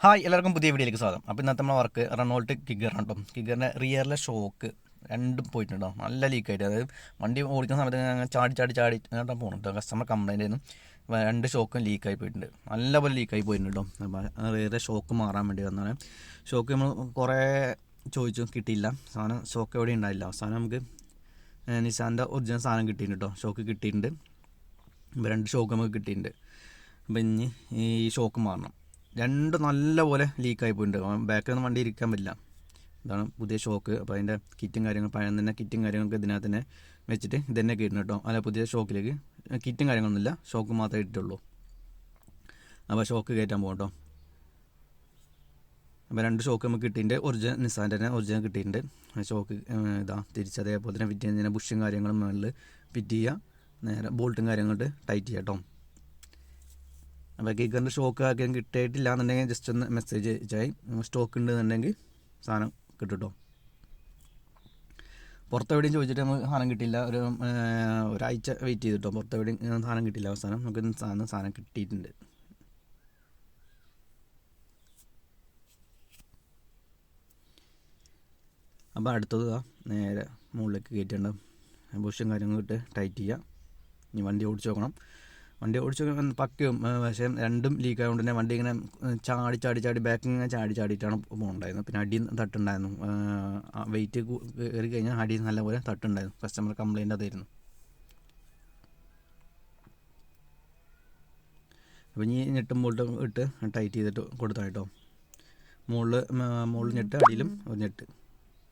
Hi എല്ലാവർക്കും പുതിയ വീഡിയോയിലേക്ക് സ്വാഗതം. അപ്പോൾ ഇന്നത്തെ നമ്മളെ വർക്ക് റെനോൾട്ട് കിഗറാണ് കേട്ടോ. കിഗറിൻ്റെ റിയറിലെ ഷോക്ക് രണ്ടും പോയിട്ടുണ്ടോ, നല്ല ലീക്കായിട്ട്. അതായത് വണ്ടി ഓടിക്കുന്ന സമയത്ത് അങ്ങനെ ചാടി കേട്ടോ പോകണം കേട്ടോ. കസ്റ്റമർ കംപ്ലൈൻ്റ് ആയിരുന്നു, രണ്ട് ഷോക്കും ലീക്കായി പോയിട്ടുണ്ട്, നല്ലപോലെ ലീക്കായി പോയിട്ടുണ്ട് കേട്ടോ. അപ്പോൾ റിയറിലെ ഷോക്ക് മാറാൻ വേണ്ടി വന്നാണ്. ഷോക്ക് നമ്മൾ കുറേ ചോദിച്ചു, കിട്ടിയില്ല. സാധനം ഷോക്ക് എവിടെ ഉണ്ടായില്ല. അവസാനം നമുക്ക് നിസാൻ്റെ ഒറിജിനൽ സാധനം കിട്ടിയിട്ടുണ്ട് കേട്ടോ. ഷോക്ക് കിട്ടിയിട്ടുണ്ട്. ഇപ്പോൾ രണ്ട് ഷോക്ക് നമുക്ക് കിട്ടിയിട്ടുണ്ട്. അപ്പോൾ ഇനി ഈ ഷോക്ക് മാറണം. രണ്ട് നല്ലപോലെ ലീക്കായി പോയിട്ടുണ്ട്. ബാക്കിലൊന്നും വണ്ടി ഇരിക്കാൻ പറ്റില്ല. ഇതാണ് പുതിയ ഷോക്ക്. അപ്പോൾ അതിൻ്റെ കിറ്റും കാര്യങ്ങൾ പഴം തന്നെ കിറ്റും കാര്യങ്ങളൊക്കെ ഇതിനകത്ത് തന്നെ വെച്ചിട്ട് ഇതന്നെ കയറ്റുന്നു കേട്ടോ. അല്ല, പുതിയ ഷോക്കിലേക്ക് കിറ്റും കാര്യങ്ങളൊന്നുമില്ല, ഷോക്ക് മാത്രമേ ഇട്ടുള്ളൂ. അപ്പോൾ ഷോക്ക് കയറ്റാൻ പോകും കേട്ടോ. അപ്പോൾ രണ്ട് ഷോക്ക് നമുക്ക് കിട്ടിയിട്ടുണ്ട്. ഒറിജിനൽ നിസാൻ്റെ തന്നെ ഒറിജിനൽ കിട്ടിയിട്ടുണ്ട്. ഷോക്ക് ഇതാ തിരിച്ച് അതേപോലെ തന്നെ ഫിറ്റ് ചെയ്യുന്നതിന് ബുഷും കാര്യങ്ങളും മുകളിൽ ഫിറ്റ് ചെയ്യുക, നേരെ ബോൾട്ടും കാര്യങ്ങളിട്ട് ടൈറ്റ് ചെയ്യുക കേട്ടോ. അപ്പോൾ കിഗറിൻ്റെ ഷോക്ക് ആക്കിയാൽ കിട്ടിയിട്ടില്ല എന്നുണ്ടെങ്കിൽ ജസ്റ്റ് ഒന്ന് മെസ്സേജ് അയച്ചായി. സ്റ്റോക്ക് ഉണ്ടെന്നുണ്ടെങ്കിൽ സാധനം കിട്ടും കേട്ടോ. പുറത്തെവിടെയും ചോദിച്ചിട്ട് നമുക്ക് സാധനം കിട്ടിയില്ല. ഒരാഴ്ച വെയിറ്റ് ചെയ്തിട്ടോ, പുറത്തെവിടെയും സാധനം കിട്ടിയില്ല. അവസാനം നമുക്ക് സാധനം കിട്ടിയിട്ടുണ്ട്. അപ്പോൾ അടുത്തത് നേരെ മുകളിലേക്ക് കയറ്റേണ്ട ബുഷും കാര്യങ്ങളും ഇട്ട് ടൈറ്റ് ചെയ്യുക. ഇനി വണ്ടി ഓടിച്ച് നോക്കണം. വണ്ടി ഓടിച്ച് പക്കയും, പക്ഷേ രണ്ടും ലീക്ക് ആയതുകൊണ്ട് തന്നെ വണ്ടി ഇങ്ങനെ ചാടി ബാക്കിൽ ഇങ്ങനെ ചാടിയിട്ടാണ് പോകുന്നുണ്ടായിരുന്നത്. പിന്നെ അടിയും തട്ടുണ്ടായിരുന്നു. വെയിറ്റ് കയറി കഴിഞ്ഞാൽ അടി നല്ലപോലെ തട്ടുണ്ടായിരുന്നു. കസ്റ്റമർ കംപ്ലൈൻറ്റ് അതായിരുന്നു. അപ്പോൾ ഇനി ഞെട്ടും ബോൾട്ടും ഇട്ട് ടൈറ്റ് ചെയ്തിട്ട് കൊടുത്താൽ കേട്ടോ. മുകളിൽ ഞെട്ട്, അടിയിലും ഒരു ഞെട്ട്.